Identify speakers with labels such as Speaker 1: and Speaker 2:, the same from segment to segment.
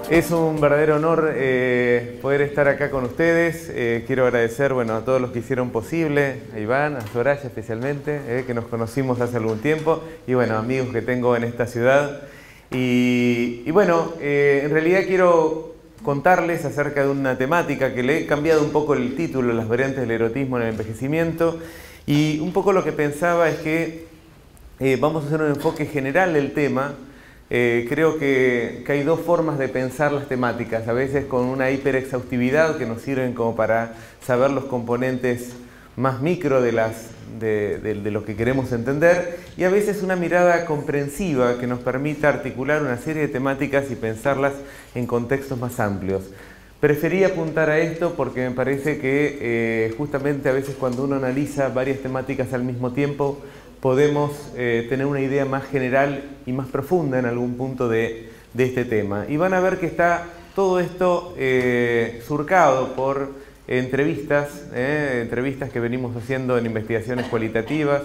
Speaker 1: Es un verdadero honor poder estar acá con ustedes. Quiero agradecer a todos los que hicieron posible, a Iván, a Soraya especialmente, que nos conocimos hace algún tiempo, y amigos que tengo en esta ciudad. En realidad quiero contarles acerca de una temática que le he cambiado un poco el título, las variantes del erotismo en el envejecimiento, y un poco lo que pensaba es que vamos a hacer un enfoque general del tema. Creo que hay dos formas de pensar las temáticas, a veces con una hiperexhaustividad que nos sirven como para saber los componentes más micro de lo que queremos entender, y a veces una mirada comprensiva que nos permita articular una serie de temáticas y pensarlas en contextos más amplios. Preferí apuntar a esto porque me parece que justamente a veces cuando uno analiza varias temáticas al mismo tiempo, podemos tener una idea más general y más profunda en algún punto de este tema. Y van a ver que está todo esto surcado por entrevistas que venimos haciendo en investigaciones cualitativas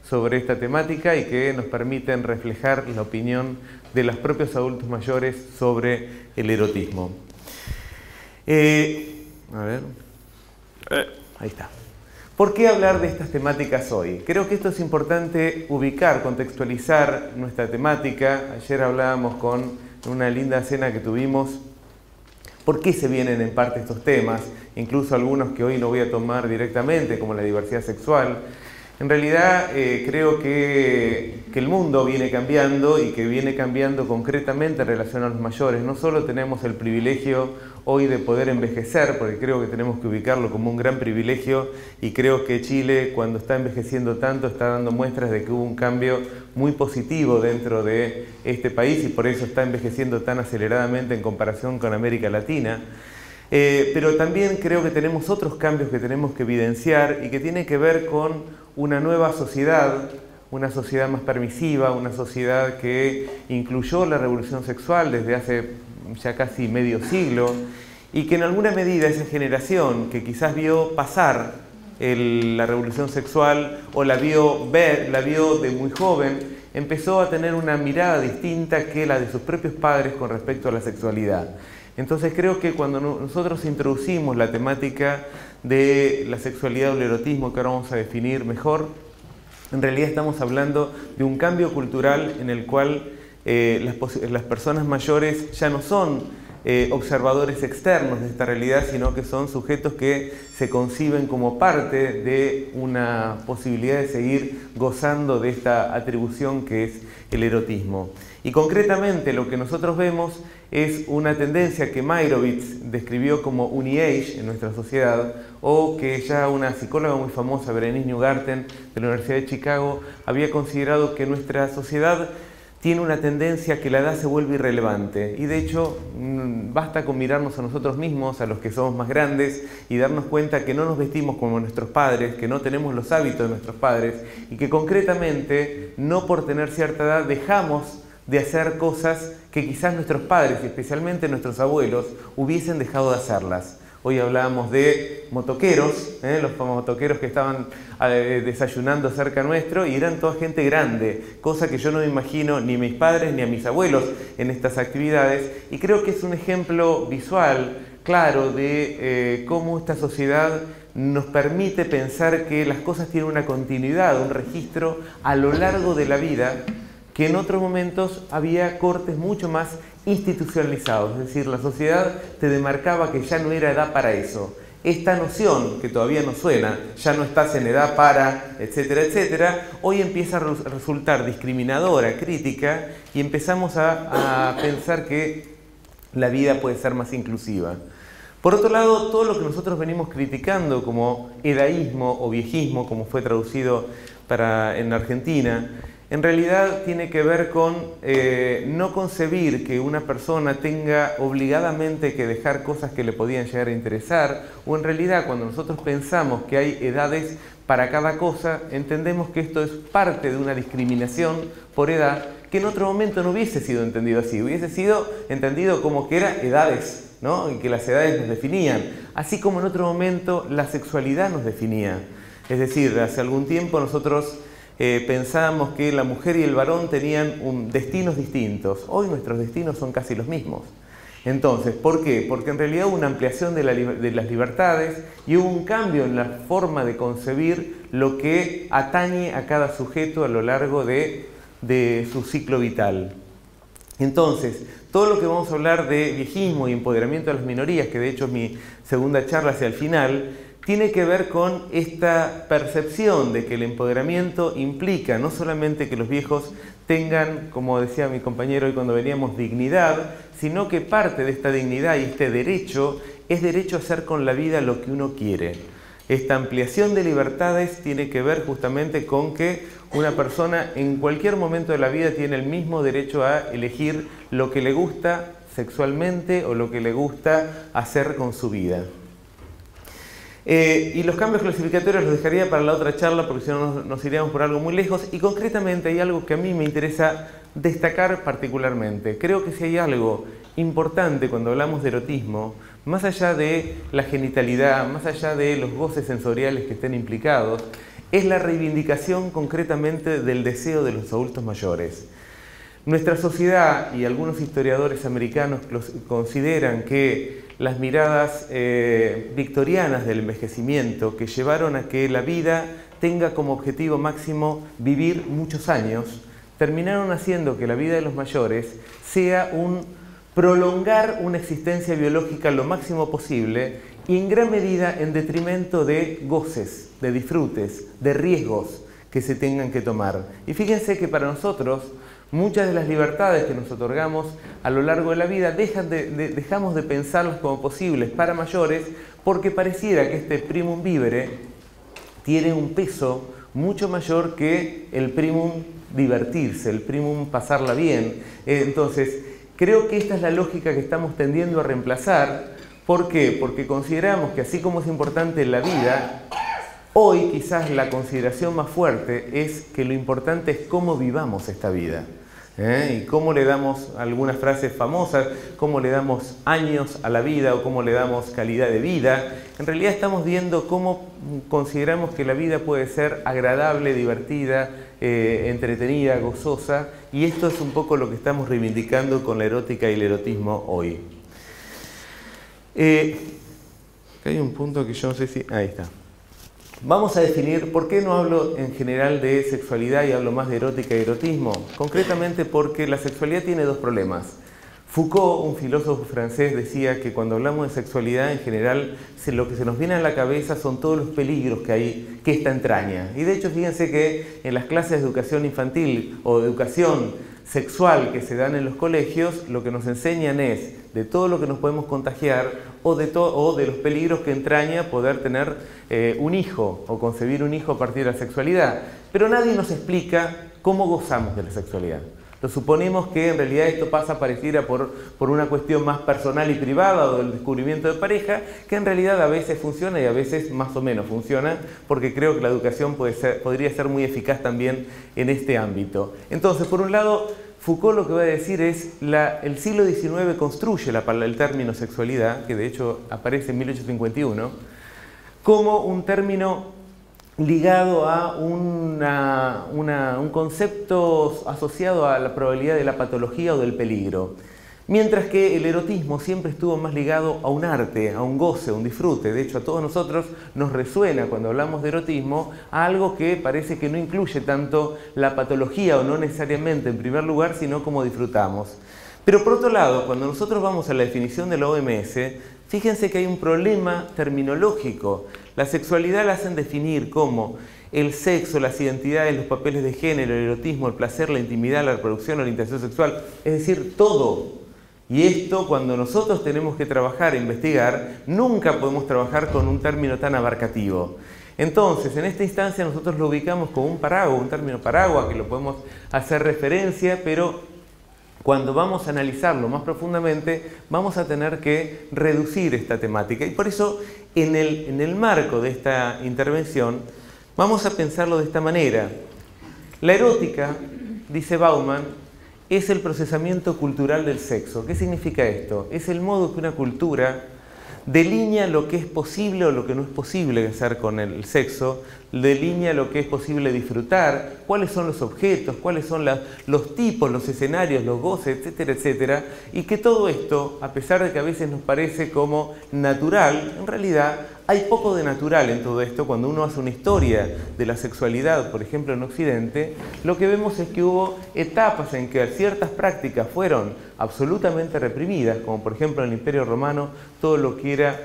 Speaker 1: sobre esta temática y que nos permiten reflejar la opinión de los propios adultos mayores sobre el erotismo. Ahí está. ¿Por qué hablar de estas temáticas hoy? Creo que esto es importante ubicar, contextualizar nuestra temática. Ayer hablábamos con una linda cena que tuvimos. ¿Por qué se vienen en parte estos temas? Incluso algunos que hoy no voy a tomar directamente, como la diversidad sexual. En realidad creo que el mundo viene cambiando y que viene cambiando concretamente en relación a los mayores. No solo tenemos el privilegio hoy de poder envejecer, porque creo que tenemos que ubicarlo como un gran privilegio, y creo que Chile, cuando está envejeciendo tanto, está dando muestras de que hubo un cambio muy positivo dentro de este país y por eso está envejeciendo tan aceleradamente en comparación con América Latina. Pero también creo que tenemos otros cambios que tenemos que evidenciar y que tienen que ver con una nueva sociedad, una sociedad más permisiva, una sociedad que incluyó la revolución sexual desde hace ya casi medio siglo, y que en alguna medida esa generación que quizás vio pasar la revolución sexual o la vio de muy joven, empezó a tener una mirada distinta que la de sus propios padres con respecto a la sexualidad. Entonces creo que cuando nosotros introducimos la temática de la sexualidad o el erotismo, que ahora vamos a definir mejor, en realidad estamos hablando de un cambio cultural en el cual las personas mayores ya no son observadores externos de esta realidad, sino que son sujetos que se conciben como parte de una posibilidad de seguir gozando de esta atribución que es el erotismo. Y concretamente lo que nosotros vemos es una tendencia que Meyerowitz describió como Uni-Age en nuestra sociedad, o que ya una psicóloga muy famosa, Berenice Neugarten, de la Universidad de Chicago, había considerado que nuestra sociedad tiene una tendencia que la edad se vuelve irrelevante. Y de hecho, basta con mirarnos a nosotros mismos, a los que somos más grandes, y darnos cuenta que no nos vestimos como nuestros padres, que no tenemos los hábitos de nuestros padres, y que concretamente, no por tener cierta edad, dejamos de hacer cosas que quizás nuestros padres, y especialmente nuestros abuelos, hubiesen dejado de hacerlas. Hoy hablábamos de motoqueros, los motoqueros que estaban desayunando cerca nuestro, y eran toda gente grande, cosa que yo no me imagino ni a mis padres ni a mis abuelos en estas actividades, y creo que es un ejemplo visual, claro, de cómo esta sociedad nos permite pensar que las cosas tienen una continuidad, un registro a lo largo de la vida, que en otros momentos había cortes mucho más institucionalizados, es decir, la sociedad te demarcaba que ya no era edad para eso. Esta noción, que todavía nos suena, ya no estás en edad para, etcétera, etcétera, hoy empieza a resultar discriminadora, crítica, y empezamos a pensar que la vida puede ser más inclusiva. Por otro lado, todo lo que nosotros venimos criticando como edaísmo o viejismo, como fue traducido en Argentina, en realidad tiene que ver con no concebir que una persona tenga obligadamente que dejar cosas que le podían llegar a interesar, o en realidad cuando nosotros pensamos que hay edades para cada cosa, entendemos que esto es parte de una discriminación por edad que en otro momento no hubiese sido entendido así, hubiese sido entendido como que eran edades, ¿no? Y que las edades nos definían, así como en otro momento la sexualidad nos definía. Es decir, hace algún tiempo nosotros pensábamos que la mujer y el varón tenían destinos distintos. Hoy nuestros destinos son casi los mismos. Entonces, ¿por qué? Porque en realidad hubo una ampliación de las libertades y hubo un cambio en la forma de concebir lo que atañe a cada sujeto a lo largo de su ciclo vital. Entonces, todo lo que vamos a hablar de viejismo y empoderamiento de las minorías, que de hecho es mi segunda charla hacia el final, tiene que ver con esta percepción de que el empoderamiento implica no solamente que los viejos tengan, como decía mi compañero hoy cuando veníamos, dignidad, sino que parte de esta dignidad y este derecho es derecho a hacer con la vida lo que uno quiere. Esta ampliación de libertades tiene que ver justamente con que una persona en cualquier momento de la vida tiene el mismo derecho a elegir lo que le gusta sexualmente o lo que le gusta hacer con su vida. Y los cambios clasificatorios los dejaría para la otra charla porque si no nos iríamos por algo muy lejos, y concretamente hay algo que a mí me interesa destacar particularmente. Creo que si hay algo importante cuando hablamos de erotismo, más allá de la genitalidad, más allá de los goces sensoriales que estén implicados, es la reivindicación concretamente del deseo de los adultos mayores. Nuestra sociedad y algunos historiadores americanos consideran que las miradas victorianas del envejecimiento, que llevaron a que la vida tenga como objetivo máximo vivir muchos años, terminaron haciendo que la vida de los mayores sea prolongar una existencia biológica lo máximo posible y en gran medida en detrimento de goces, de disfrutes, de riesgos que se tengan que tomar. Y fíjense que para nosotros muchas de las libertades que nos otorgamos a lo largo de la vida dejamos de pensarlas como posibles para mayores porque pareciera que este primum vivere tiene un peso mucho mayor que el primum divertirse, el primum pasarla bien. Entonces, creo que esta es la lógica que estamos tendiendo a reemplazar. ¿Por qué? Porque consideramos que así como es importante la vida, hoy quizás la consideración más fuerte es que lo importante es cómo vivamos esta vida. Y cómo le damos algunas frases famosas, cómo le damos años a la vida o cómo le damos calidad de vida. En realidad estamos viendo cómo consideramos que la vida puede ser agradable, divertida, entretenida, gozosa, y esto es un poco lo que estamos reivindicando con la erótica y el erotismo hoy. Acá hay un punto que yo no sé si... Ahí está. Vamos a definir por qué no hablo en general de sexualidad y hablo más de erótica y erotismo. Concretamente porque la sexualidad tiene dos problemas. Foucault, un filósofo francés, decía que cuando hablamos de sexualidad en general lo que se nos viene a la cabeza son todos los peligros que hay, que esta entraña. Y de hecho fíjense que en las clases de educación infantil o de educación sexual que se dan en los colegios, lo que nos enseñan es de todo lo que nos podemos contagiar o de los peligros que entraña poder tener un hijo o concebir un hijo a partir de la sexualidad. Pero nadie nos explica cómo gozamos de la sexualidad. Lo suponemos que en realidad esto pasa pareciera por una cuestión más personal y privada o del descubrimiento de pareja, que en realidad a veces funciona y a veces más o menos funciona, porque creo que la educación podría ser muy eficaz también en este ámbito. Entonces, por un lado, Foucault lo que va a decir es el siglo XIX construye el término sexualidad, que de hecho aparece en 1851, como un término ligado a un concepto asociado a la probabilidad de la patología o del peligro. Mientras que el erotismo siempre estuvo más ligado a un arte, a un goce, a un disfrute. De hecho, a todos nosotros nos resuena cuando hablamos de erotismo a algo que parece que no incluye tanto la patología o no necesariamente en primer lugar, sino cómo disfrutamos. Pero por otro lado, cuando nosotros vamos a la definición de la OMS, fíjense que hay un problema terminológico. La sexualidad la hacen definir como el sexo, las identidades, los papeles de género, el erotismo, el placer, la intimidad, la reproducción, la orientación sexual, es decir, todo. Y esto, cuando nosotros tenemos que trabajar e investigar, nunca podemos trabajar con un término tan abarcativo. Entonces, en esta instancia nosotros lo ubicamos como un paraguas, un término paraguas, que lo podemos hacer referencia, pero cuando vamos a analizarlo más profundamente, vamos a tener que reducir esta temática. Y por eso, en el marco de esta intervención, vamos a pensarlo de esta manera. La erótica, dice Bauman, es el procesamiento cultural del sexo. ¿Qué significa esto? Es el modo que una cultura delinea lo que es posible o lo que no es posible hacer con el sexo, delinea lo que es posible disfrutar, cuáles son los objetos, cuáles son los tipos, los escenarios, los goces, etcétera, etcétera, y que todo esto, a pesar de que a veces nos parece como natural, en realidad hay poco de natural en todo esto. Cuando uno hace una historia de la sexualidad, por ejemplo en Occidente, lo que vemos es que hubo etapas en que ciertas prácticas fueron absolutamente reprimidas, como por ejemplo en el Imperio Romano todo lo que era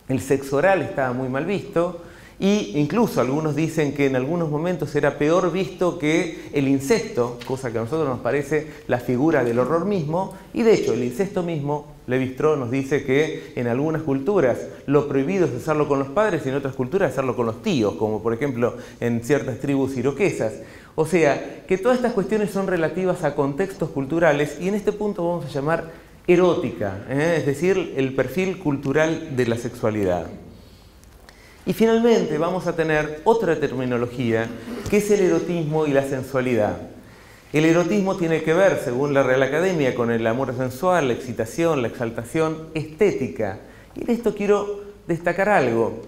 Speaker 1: el sexo oral estaba muy mal visto, y incluso algunos dicen que en algunos momentos era peor visto que el incesto, cosa que a nosotros nos parece la figura del horror mismo, y de hecho el incesto mismo, Lévi-Strauss nos dice que en algunas culturas lo prohibido es hacerlo con los padres y en otras culturas hacerlo con los tíos, como por ejemplo en ciertas tribus iroquesas. O sea, que todas estas cuestiones son relativas a contextos culturales y en este punto vamos a llamar erótica, es decir, el perfil cultural de la sexualidad. Y finalmente vamos a tener otra terminología que es el erotismo y la sensualidad. El erotismo tiene que ver, según la Real Academia, con el amor sensual, la excitación, la exaltación estética. Y en esto quiero destacar algo.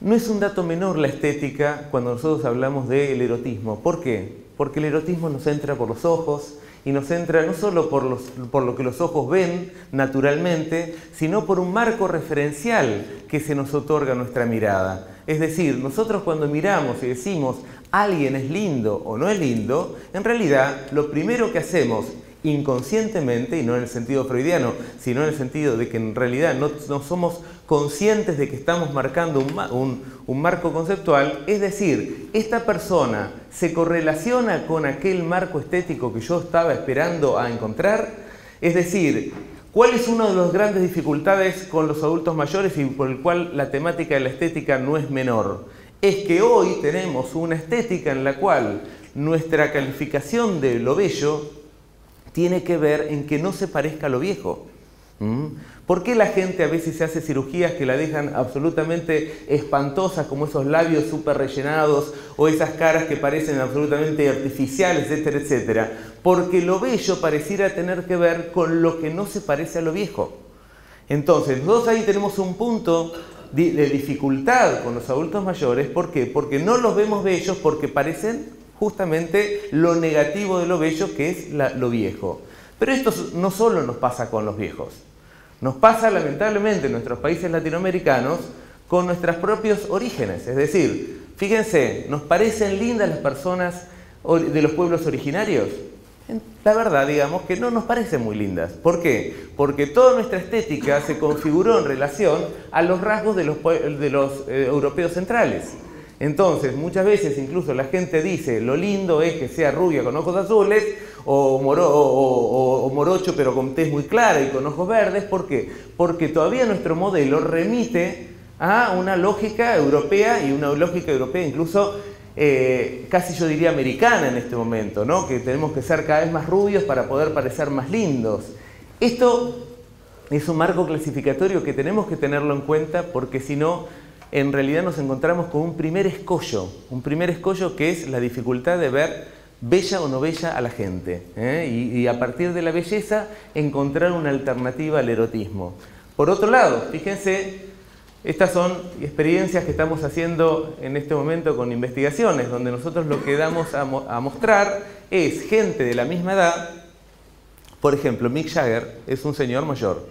Speaker 1: No es un dato menor la estética cuando nosotros hablamos del erotismo. ¿Por qué? Porque el erotismo nos entra por los ojos y nos entra no solo por lo que los ojos ven naturalmente, sino por un marco referencial que se nos otorga a nuestra mirada. Es decir, nosotros cuando miramos y decimos alguien es lindo o no es lindo, en realidad lo primero que hacemos inconscientemente, y no en el sentido freudiano, sino en el sentido de que en realidad no somos conscientes de que estamos marcando un marco conceptual, es decir, esta persona se correlaciona con aquel marco estético que yo estaba esperando a encontrar, es decir, ¿cuál es una de las grandes dificultades con los adultos mayores y por el cual la temática de la estética no es menor? Es que hoy tenemos una estética en la cual nuestra calificación de lo bello tiene que ver en que no se parezca a lo viejo. ¿Por qué la gente a veces se hace cirugías que la dejan absolutamente espantosas, como esos labios súper rellenados o esas caras que parecen absolutamente artificiales, etcétera, etcétera? Porque lo bello pareciera tener que ver con lo que no se parece a lo viejo. Entonces, nosotros ahí tenemos un punto de dificultad con los adultos mayores. ¿Por qué? Porque no los vemos bellos porque parecen justamente lo negativo de lo bello, que es lo viejo. Pero esto no solo nos pasa con los viejos, nos pasa lamentablemente en nuestros países latinoamericanos con nuestros propios orígenes. Es decir, fíjense, ¿nos parecen lindas las personas de los pueblos originarios? La verdad, digamos que no nos parecen muy lindas. ¿Por qué? Porque toda nuestra estética se configuró en relación a los rasgos de los europeos centrales. Entonces, muchas veces incluso la gente dice lo lindo es que sea rubia con ojos azules o morocho pero con tez muy clara y con ojos verdes. ¿Por qué? Porque todavía nuestro modelo remite a una lógica europea y una lógica europea incluso casi yo diría americana en este momento, ¿no? Que tenemos que ser cada vez más rubios para poder parecer más lindos. Esto es un marco clasificatorio que tenemos que tenerlo en cuenta porque si no, en realidad nos encontramos con un primer escollo que es la dificultad de ver bella o no bella a la gente, y a partir de la belleza encontrar una alternativa al erotismo. Por otro lado, fíjense, estas son experiencias que estamos haciendo en este momento con investigaciones, donde nosotros lo que damos a mostrar es gente de la misma edad. Por ejemplo, Mick Jagger es un señor mayor.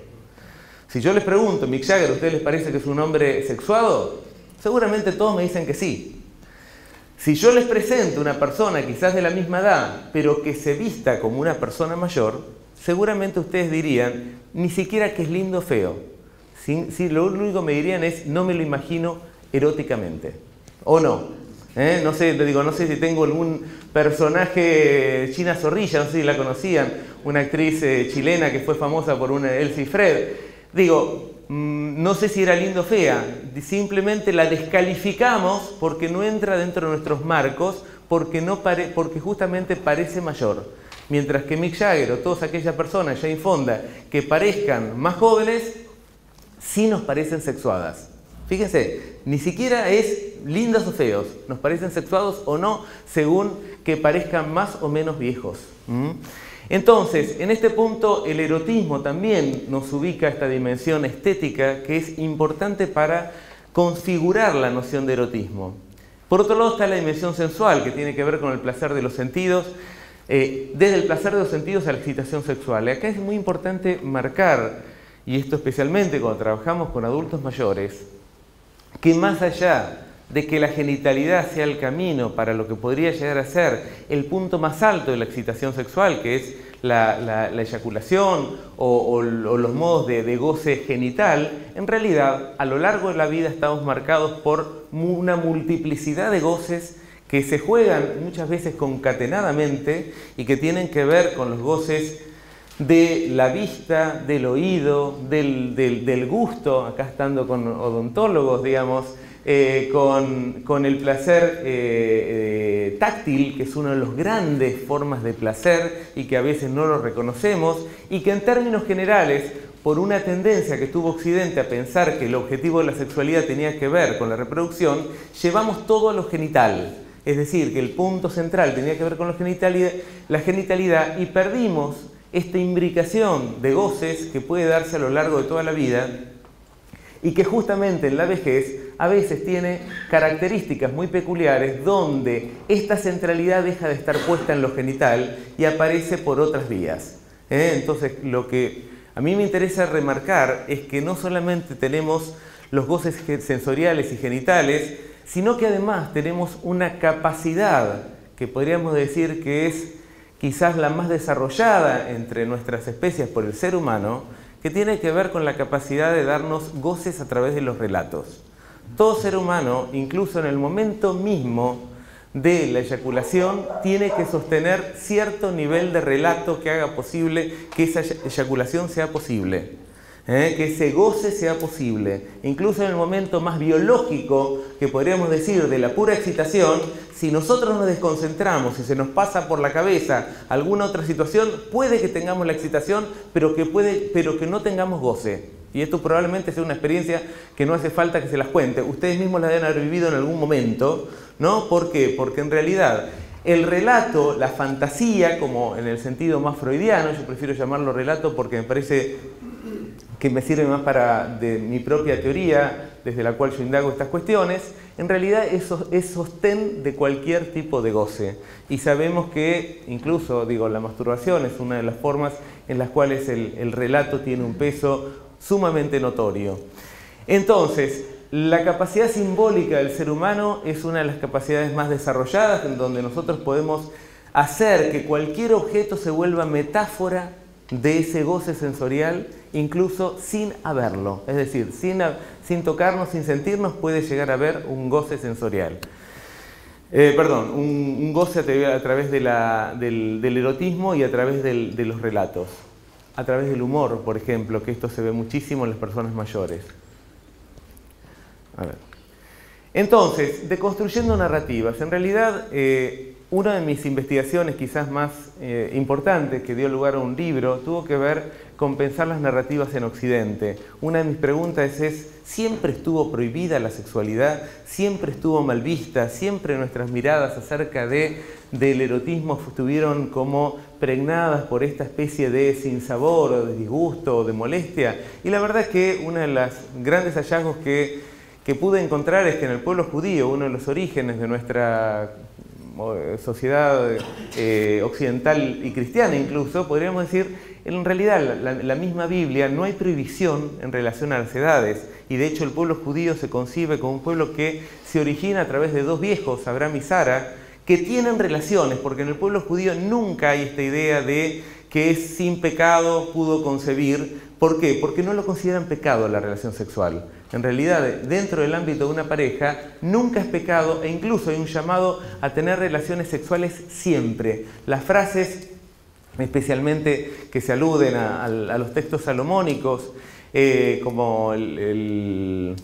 Speaker 1: Si yo les pregunto, Mick Jagger, ¿a ustedes les parece que es un hombre sexuado? Seguramente todos me dicen que sí. Si yo les presento una persona quizás de la misma edad, pero que se vista como una persona mayor, seguramente ustedes dirían, ni siquiera que es lindo o feo. Si lo único que me dirían es, no me lo imagino eróticamente. ¿O no? No sé, no sé si tengo algún personaje, China Zorrilla, no sé si la conocían, una actriz chilena que fue famosa por una Elsie Fred. No sé si era linda o fea, simplemente la descalificamos porque no entra dentro de nuestros marcos, porque justamente parece mayor. Mientras que Mick Jagger o todas aquellas personas, Jane Fonda, que parezcan más jóvenes, sí nos parecen sexuadas. Fíjense, ni siquiera es lindas o feos, nos parecen sexuados o no, según que parezcan más o menos viejos. Entonces, en este punto, el erotismo también nos ubica esta dimensión estética que es importante para configurar la noción de erotismo. Por otro lado está la dimensión sensual, que tiene que ver con el placer de los sentidos, desde el placer de los sentidos a la excitación sexual. Acá es muy importante marcar, y esto especialmente cuando trabajamos con adultos mayores, que más allá de que la genitalidad sea el camino para lo que podría llegar a ser el punto más alto de la excitación sexual, que es la eyaculación o los modos de goce genital, en realidad a lo largo de la vida estamos marcados por una multiplicidad de goces que se juegan muchas veces concatenadamente y que tienen que ver con los goces de la vista, del oído, del gusto, acá estando con odontólogos, digamos, con el placer táctil, que es una de las grandes formas de placer y que a veces no lo reconocemos, y que en términos generales, por una tendencia que tuvo Occidente a pensar que el objetivo de la sexualidad tenía que ver con la reproducción, llevamos todo a lo genital. Es decir, que el punto central tenía que ver con la genitalidad y perdimos esta imbricación de goces que puede darse a lo largo de toda la vida y que justamente en la vejez a veces tiene características muy peculiares donde esta centralidad deja de estar puesta en lo genital y aparece por otras vías. Entonces, lo que a mí me interesa remarcar es que no solamente tenemos los goces sensoriales y genitales, sino que además tenemos una capacidad que podríamos decir que es quizás la más desarrollada entre nuestras especies por el ser humano, que tiene que ver con la capacidad de darnos goces a través de los relatos. Todo ser humano, incluso en el momento mismo de la eyaculación, tiene que sostener cierto nivel de relato que haga posible que esa eyaculación sea posible. Que ese goce sea posible. Incluso en el momento más biológico, que podríamos decir de la pura excitación, si nosotros nos desconcentramos y se nos pasa por la cabeza alguna otra situación, puede que tengamos la excitación, pero que no tengamos goce. Y esto probablemente sea una experiencia que no hace falta que se las cuente. Ustedes mismos la deben haber vivido en algún momento, ¿no? ¿Por qué? Porque en realidad el relato, la fantasía, como en el sentido más freudiano, yo prefiero llamarlo relato porque me parece que me sirve más de mi propia teoría, desde la cual yo indago estas cuestiones, en realidad es sostén de cualquier tipo de goce. Y sabemos que incluso, la masturbación es una de las formas en las cuales el relato tiene un peso sumamente notorio. Entonces, la capacidad simbólica del ser humano es una de las capacidades más desarrolladas, en donde nosotros podemos hacer que cualquier objeto se vuelva metáfora de ese goce sensorial, incluso sin haberlo. Es decir, sin tocarnos, sin sentirnos, puede llegar a haber un goce sensorial. Un goce a través del erotismo y a través de los relatos. A través del humor, por ejemplo, que esto se ve muchísimo en las personas mayores. A ver. Entonces, deconstruyendo narrativas. En realidad, una de mis investigaciones quizás más importantes, que dio lugar a un libro, tuvo que ver con pensar las narrativas en Occidente. Una de mis preguntas es, ¿siempre estuvo prohibida la sexualidad? ¿Siempre estuvo mal vista? ¿Siempre nuestras miradas acerca del erotismo estuvieron como pregnadas por esta especie de sinsabor, o de disgusto, o de molestia? Y la verdad es que uno de los grandes hallazgos que pude encontrar es que en el pueblo judío, uno de los orígenes de nuestra sociedad occidental y cristiana incluso, podríamos decir, en realidad la misma Biblia no hay prohibición en relación a las edades, y de hecho el pueblo judío se concibe como un pueblo que se origina a través de dos viejos, Abraham y Sara, que tienen relaciones, porque en el pueblo judío nunca hay esta idea de que sin pecado pudo concebir. ¿Por qué? Porque no lo consideran pecado la relación sexual. En realidad, dentro del ámbito de una pareja, nunca es pecado e incluso hay un llamado a tener relaciones sexuales siempre. Las frases, especialmente que se aluden a los textos salomónicos, como el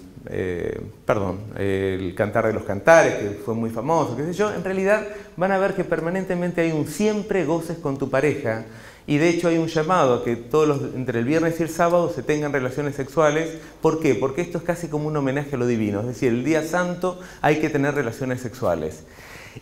Speaker 1: Cantar de los Cantares, que fue muy famoso, qué sé yo, en realidad van a ver que permanentemente hay un siempre goces con tu pareja. y de hecho hay un llamado a que entre el viernes y el sábado se tengan relaciones sexuales. ¿Por qué? Porque esto es casi como un homenaje a lo divino, es decir, el día santo hay que tener relaciones sexuales.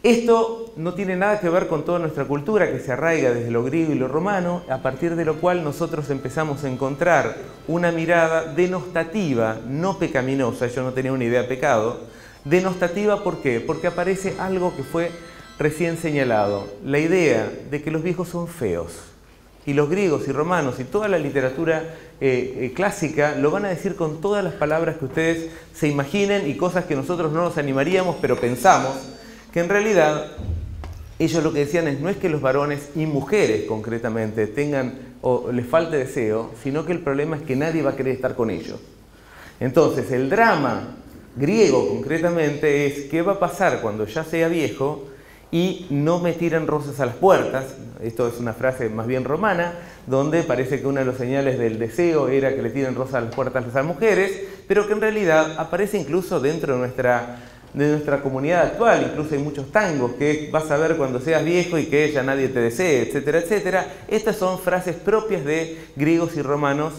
Speaker 1: Esto no tiene nada que ver con toda nuestra cultura que se arraiga desde lo griego y lo romano, a partir de lo cual nosotros empezamos a encontrar una mirada denostativa, no pecaminosa. Yo no tenía una idea de pecado. Denostativa, ¿por qué? Porque aparece algo que fue recién señalado, la idea de que los viejos son feos. Y los griegos y romanos y toda la literatura clásica lo van a decir con todas las palabras que ustedes se imaginen y cosas que nosotros no nos animaríamos, pero pensamos que en realidad ellos lo que decían no es que los varones y mujeres concretamente tengan o les falte deseo, sino que el problema es que nadie va a querer estar con ellos. Entonces el drama griego concretamente es qué va a pasar cuando ya sea viejo y no me tiran rosas a las puertas. Esto es una frase más bien romana, donde parece que una de las señales del deseo era que le tiren rosas a las puertas a las mujeres, pero que en realidad aparece incluso dentro de nuestra comunidad actual. Incluso hay muchos tangos que vas a ver cuando seas viejo y que ya nadie te desee, etcétera, etcétera. Estas son frases propias de griegos y romanos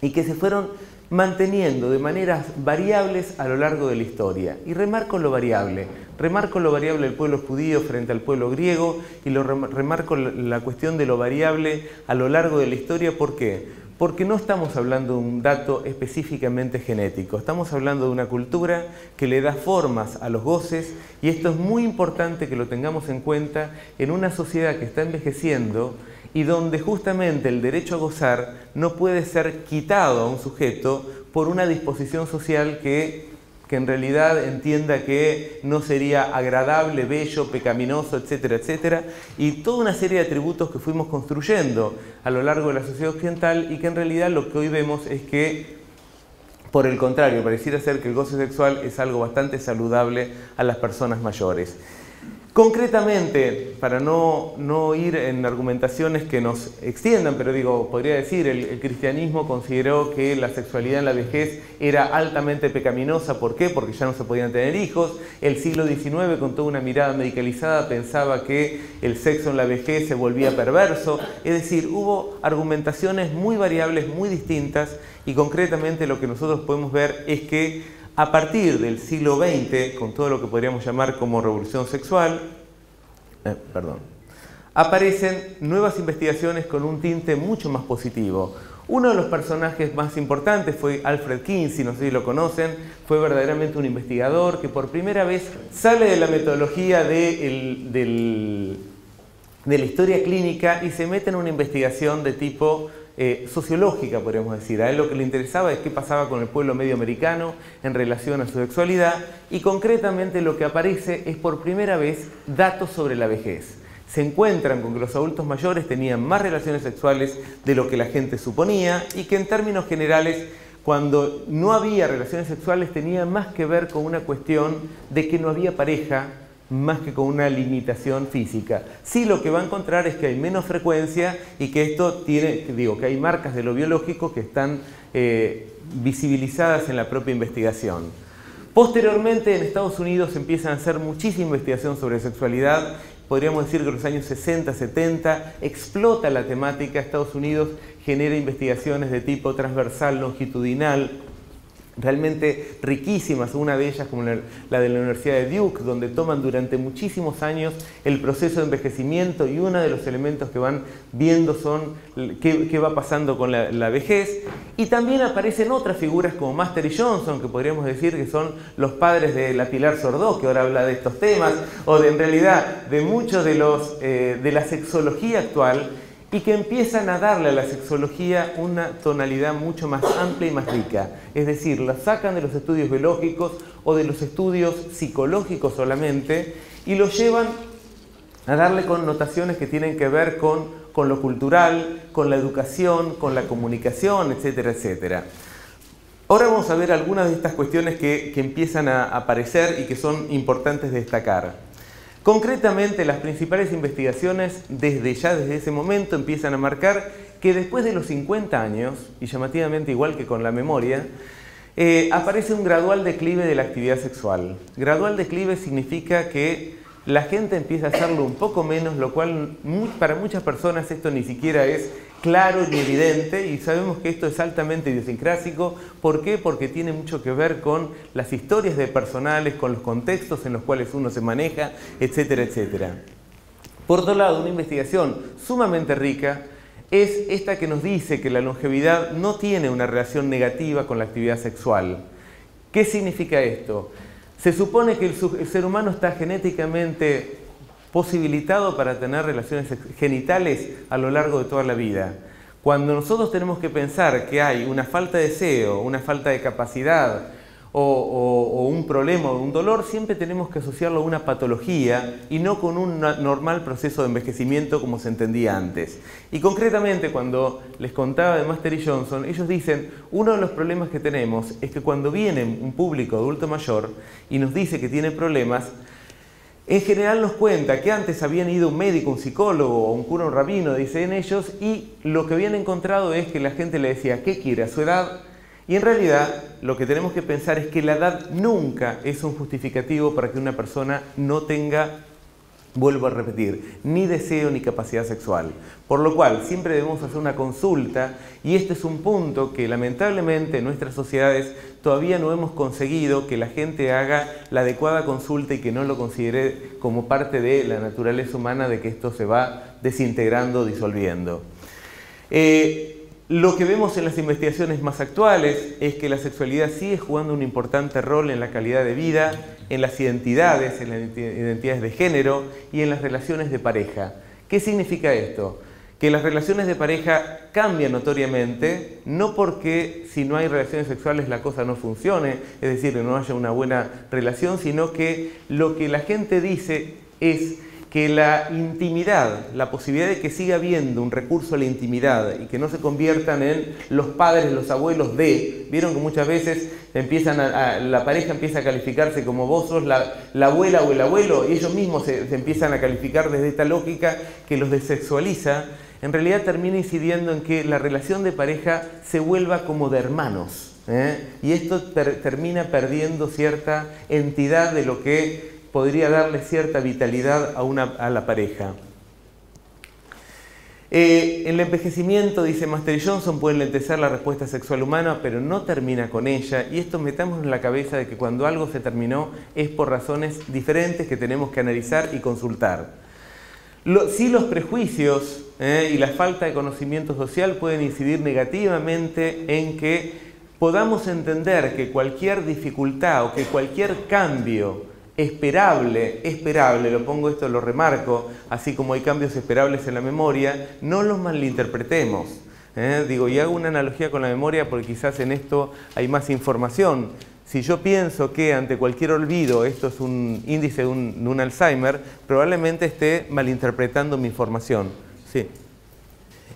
Speaker 1: y que se fueron manteniendo de maneras variables a lo largo de la historia. Y remarco lo variable del pueblo judío frente al pueblo griego y remarco la cuestión de lo variable a lo largo de la historia. ¿Por qué? Porque no estamos hablando de un dato específicamente genético, estamos hablando de una cultura que le da formas a los goces, y esto es muy importante que lo tengamos en cuenta en una sociedad que está envejeciendo y donde justamente el derecho a gozar no puede ser quitado a un sujeto por una disposición social que en realidad entienda que no sería agradable, bello, pecaminoso, etcétera, etcétera, y toda una serie de atributos que fuimos construyendo a lo largo de la sociedad occidental y que en realidad lo que hoy vemos es que, por el contrario, pareciera ser que el goce sexual es algo bastante saludable a las personas mayores. Concretamente, para no ir en argumentaciones que nos extiendan, pero podría decir, el cristianismo consideró que la sexualidad en la vejez era altamente pecaminosa. ¿Por qué? Porque ya no se podían tener hijos. El siglo XIX, con toda una mirada medicalizada, pensaba que el sexo en la vejez se volvía perverso. Es decir, hubo argumentaciones muy variables, muy distintas, y concretamente lo que nosotros podemos ver es que a partir del siglo XX, con todo lo que podríamos llamar como revolución sexual, aparecen nuevas investigaciones con un tinte mucho más positivo. Uno de los personajes más importantes fue Alfred Kinsey, no sé si lo conocen, fue verdaderamente un investigador que por primera vez sale de la metodología de la historia clínica y se mete en una investigación de tipo sociológica, podríamos decir. A él lo que le interesaba es qué pasaba con el pueblo medioamericano en relación a su sexualidad, y concretamente lo que aparece es por primera vez datos sobre la vejez. Se encuentran con que los adultos mayores tenían más relaciones sexuales de lo que la gente suponía, y que en términos generales, cuando no había relaciones sexuales, tenía más que ver con una cuestión de que no había pareja, más que con una limitación física. Sí, lo que va a encontrar es que hay menos frecuencia y que esto tiene, que hay marcas de lo biológico que están visibilizadas en la propia investigación. Posteriormente, en Estados Unidos empiezan a hacer muchísima investigación sobre sexualidad. Podríamos decir que en los años 60, 70 explota la temática. Estados Unidos genera investigaciones de tipo transversal, longitudinal, realmente riquísimas, una de ellas como la de la Universidad de Duke, donde toman durante muchísimos años el proceso de envejecimiento, y uno de los elementos que van viendo son qué va pasando con la vejez. Y también aparecen otras figuras como Master y Johnson, que podríamos decir que son los padres de la Pilar Sordó, que ahora habla de estos temas, o en realidad de muchos de la sexología actual, y que empiezan a darle a la sexología una tonalidad mucho más amplia y más rica. Es decir, la sacan de los estudios biológicos o de los estudios psicológicos solamente y lo llevan a darle connotaciones que tienen que ver con lo cultural, con la educación, con la comunicación, etcétera, etcétera. Ahora vamos a ver algunas de estas cuestiones que empiezan a aparecer y que son importantes de destacar. Concretamente, las principales investigaciones desde ese momento empiezan a marcar que después de los 50 años, y llamativamente igual que con la memoria, aparece un gradual declive de la actividad sexual. Gradual declive significa que la gente empieza a hacerlo un poco menos, lo cual para muchas personas esto ni siquiera es claro ni evidente, y sabemos que esto es altamente idiosincrásico. ¿Por qué? Porque tiene mucho que ver con las historias de personales, con los contextos en los cuales uno se maneja, etcétera, etcétera. Por otro lado, una investigación sumamente rica es esta que nos dice que la longevidad no tiene una relación negativa con la actividad sexual. ¿Qué significa esto? Se supone que el ser humano está genéticamente posibilitado para tener relaciones genitales a lo largo de toda la vida. Cuando nosotros tenemos que pensar que hay una falta de deseo, una falta de capacidad o un problema o un dolor, siempre tenemos que asociarlo a una patología y no con un normal proceso de envejecimiento como se entendía antes. Y concretamente, cuando les contaba de Master y Johnson, ellos dicen, uno de los problemas que tenemos es que cuando viene un público adulto mayor y nos dice que tiene problemas, en general nos cuenta que antes habían ido un médico, un psicólogo o un cura, un rabino, dicen ellos, y lo que habían encontrado es que la gente le decía, ¿qué quiere a su edad? Y en realidad lo que tenemos que pensar es que la edad nunca es un justificativo para que una persona no tenga, vuelvo a repetir, ni deseo ni capacidad sexual. Por lo cual siempre debemos hacer una consulta, y este es un punto que lamentablemente en nuestras sociedades todavía no hemos conseguido, que la gente haga la adecuada consulta y que no lo considere como parte de la naturaleza humana, de que esto se va desintegrando, disolviendo. Lo que vemos en las investigaciones más actuales es que la sexualidad sigue jugando un importante rol en la calidad de vida, en las identidades, en las identidades de género y en las relaciones de pareja. ¿Qué significa esto? Que las relaciones de pareja cambian notoriamente, no porque si no hay relaciones sexuales la cosa no funcione, es decir, que no haya una buena relación, sino que lo que la gente dice es que la intimidad, la posibilidad de que siga habiendo un recurso a la intimidad y que no se conviertan en los padres, los abuelos de... Vieron que muchas veces la pareja empieza a calificarse como vos sos la abuela o el abuelo, y ellos mismos se empiezan a calificar desde esta lógica que los desexualiza. En realidad termina incidiendo en que la relación de pareja se vuelva como de hermanos, y esto termina perdiendo cierta entidad de lo que podría darle cierta vitalidad a la pareja. El envejecimiento, dice Master y Johnson, puede lentecer la respuesta sexual humana, pero no termina con ella, y esto metamos en la cabeza de que cuando algo se terminó es por razones diferentes que tenemos que analizar y consultar. Sí, los prejuicios y la falta de conocimiento social pueden incidir negativamente en que podamos entender que cualquier dificultad o que cualquier cambio esperable, lo remarco, así como hay cambios esperables en la memoria, no los malinterpretemos. Y hago una analogía con la memoria porque quizás en esto hay más información. Si yo pienso que ante cualquier olvido esto es un índice de un Alzheimer, probablemente esté malinterpretando mi información. Sí.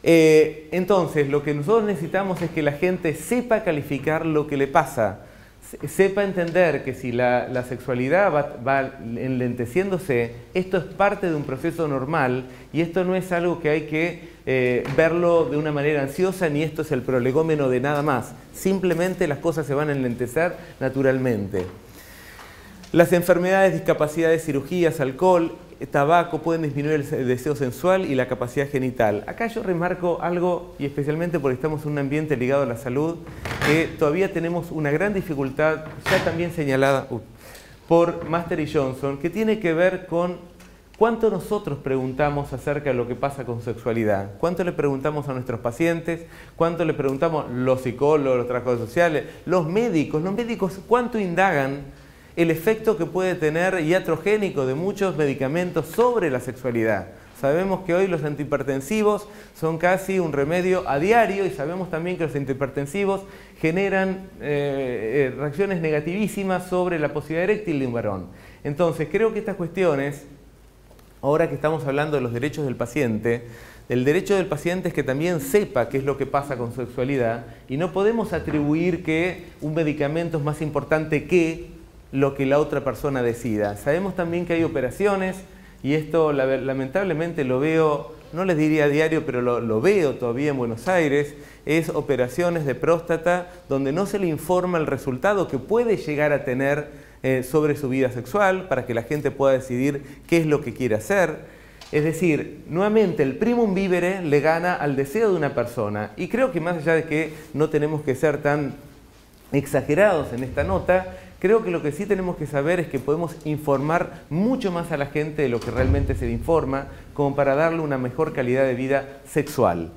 Speaker 1: Entonces, lo que nosotros necesitamos es que la gente sepa calificar lo que le pasa, sepa entender que si la sexualidad va enlenteciéndose, esto es parte de un proceso normal y esto no es algo que hay que verlo de una manera ansiosa, ni esto es el prolegómeno de nada más. Simplemente las cosas se van a enlentecer naturalmente. Las enfermedades, discapacidades, cirugías, alcohol, tabaco pueden disminuir el deseo sensual y la capacidad genital. Acá yo remarco algo, y especialmente porque estamos en un ambiente ligado a la salud, que todavía tenemos una gran dificultad, ya también señalada por Master y Johnson, que tiene que ver con cuánto nosotros preguntamos acerca de lo que pasa con sexualidad. Cuánto le preguntamos a nuestros pacientes, cuánto le preguntamos los psicólogos, los trabajadores sociales, los médicos, cuánto indagan el efecto que puede tener iatrogénico de muchos medicamentos sobre la sexualidad. Sabemos que hoy los antihipertensivos son casi un remedio a diario y sabemos también que los antihipertensivos generan reacciones negativísimas sobre la posibilidad eréctil de un varón. Entonces, creo que estas cuestiones, ahora que estamos hablando de los derechos del paciente, el derecho del paciente es que también sepa qué es lo que pasa con su sexualidad y no podemos atribuir que un medicamento es más importante que lo que la otra persona decida. Sabemos también que hay operaciones, y esto lamentablemente lo veo, no les diría a diario, pero lo veo todavía en Buenos Aires, es operaciones de próstata donde no se le informa el resultado que puede llegar a tener sobre su vida sexual, para que la gente pueda decidir qué es lo que quiere hacer. Es decir, nuevamente el primum vivere le gana al deseo de una persona. Y creo que más allá de que no tenemos que ser tan exagerados en esta nota, creo que lo que sí tenemos que saber es que podemos informar mucho más a la gente de lo que realmente se le informa, como para darle una mejor calidad de vida sexual.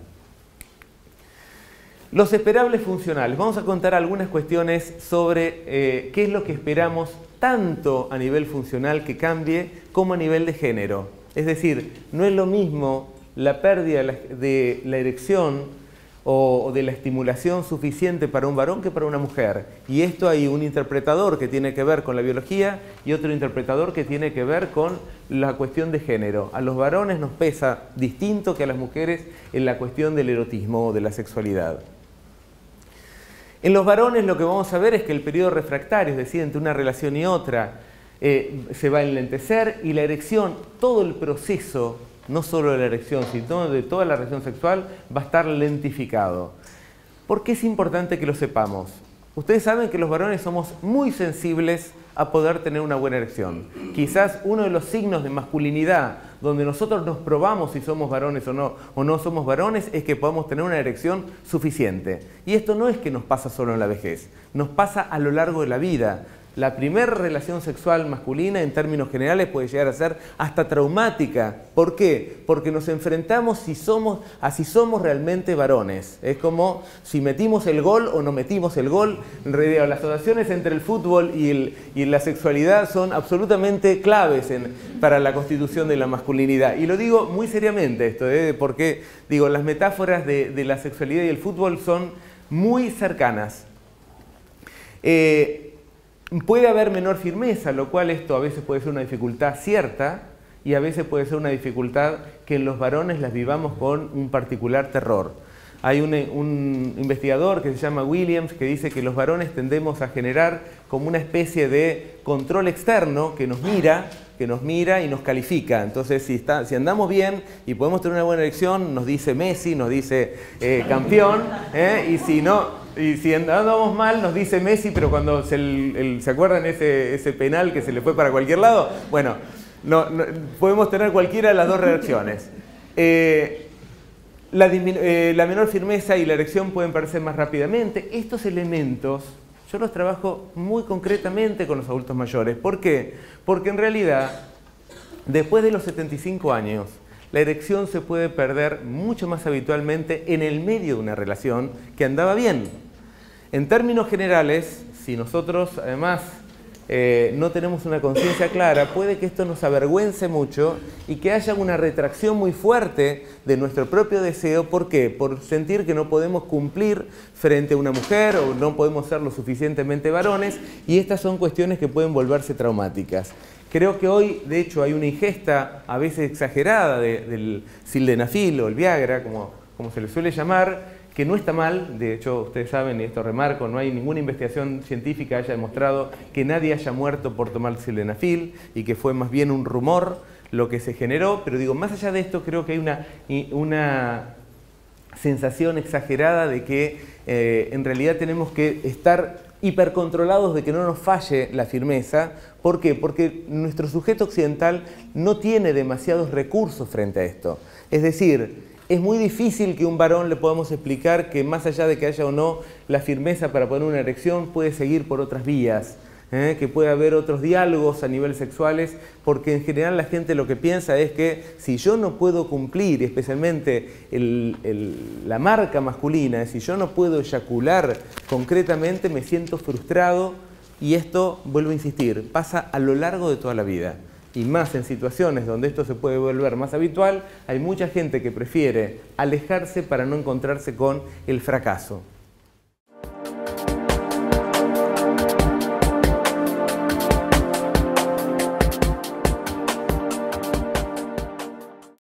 Speaker 1: Los esperables funcionales. Vamos a contar algunas cuestiones sobre qué es lo que esperamos tanto a nivel funcional que cambie como a nivel de género. Es decir, no es lo mismo la pérdida de la erección o de la estimulación suficiente para un varón que para una mujer. Y esto hay un interpretador que tiene que ver con la biología y otro interpretador que tiene que ver con la cuestión de género. A los varones nos pesa distinto que a las mujeres en la cuestión del erotismo o de la sexualidad. En los varones lo que vamos a ver es que el periodo refractario, es decir, entre una relación y otra, se va a enlentecer y la erección, todo el proceso, no solo de la erección, sino de toda la relación sexual, va a estar lentificado. ¿Por qué es importante que lo sepamos? Ustedes saben que los varones somos muy sensibles a poder tener una buena erección. Quizás uno de los signos de masculinidad, donde nosotros nos probamos si somos varones o no somos varones, es que podamos tener una erección suficiente. Y esto no es que nos pasa solo en la vejez, nos pasa a lo largo de la vida. La primera relación sexual masculina, en términos generales, puede llegar a ser hasta traumática. ¿Por qué? Porque nos enfrentamos a si somos realmente varones. Es como si metimos el gol o no metimos el gol. En realidad, las asociaciones entre el fútbol y la sexualidad son absolutamente claves para la constitución de la masculinidad. Y lo digo muy seriamente esto, porque digo, las metáforas de la sexualidad y el fútbol son muy cercanas. Puede haber menor firmeza, lo cual esto a veces puede ser una dificultad cierta y a veces puede ser una dificultad que en los varones las vivamos con un particular terror. Hay un investigador que se llama Williams que dice que los varones tendemos a generar como una especie de control externo que nos mira y nos califica. Entonces, si andamos bien y podemos tener una buena elección, nos dice Messi, nos dice campeón, y si andamos mal, nos dice Messi, pero cuando ¿se acuerdan ese penal que se le fue para cualquier lado? Bueno, no, podemos tener cualquiera de las dos reacciones. La menor firmeza y la erección pueden aparecer más rápidamente. Estos elementos yo los trabajo muy concretamente con los adultos mayores. ¿Por qué? Porque en realidad, después de los 75 años, la erección se puede perder mucho más habitualmente en el medio de una relación que andaba bien. En términos generales, si nosotros además no tenemos una conciencia clara, puede que esto nos avergüence mucho y que haya una retracción muy fuerte de nuestro propio deseo. ¿Por qué? Por sentir que no podemos cumplir frente a una mujer o no podemos ser lo suficientemente varones, y estas son cuestiones que pueden volverse traumáticas. Creo que hoy, de hecho, hay una ingesta a veces exagerada del sildenafil o el Viagra, como se le suele llamar, que no está mal. De hecho, ustedes saben, y esto remarco, no hay ninguna investigación científica que haya demostrado que nadie haya muerto por tomar sildenafil y que fue más bien un rumor lo que se generó. Pero digo, más allá de esto, creo que hay una sensación exagerada de que en realidad tenemos que estar hipercontrolados de que no nos falle la firmeza. ¿Por qué? Porque nuestro sujeto occidental no tiene demasiados recursos frente a esto. Es decir, es muy difícil que un varón le podamos explicar que más allá de que haya o no la firmeza para poner una erección, puede seguir por otras vías, que puede haber otros diálogos a nivel sexuales, porque en general la gente lo que piensa es que si yo no puedo cumplir, especialmente la marca masculina, si yo no puedo eyacular concretamente, me siento frustrado, y esto, vuelvo a insistir, pasa a lo largo de toda la vida. Y más en situaciones donde esto se puede volver más habitual, hay mucha gente que prefiere alejarse para no encontrarse con el fracaso.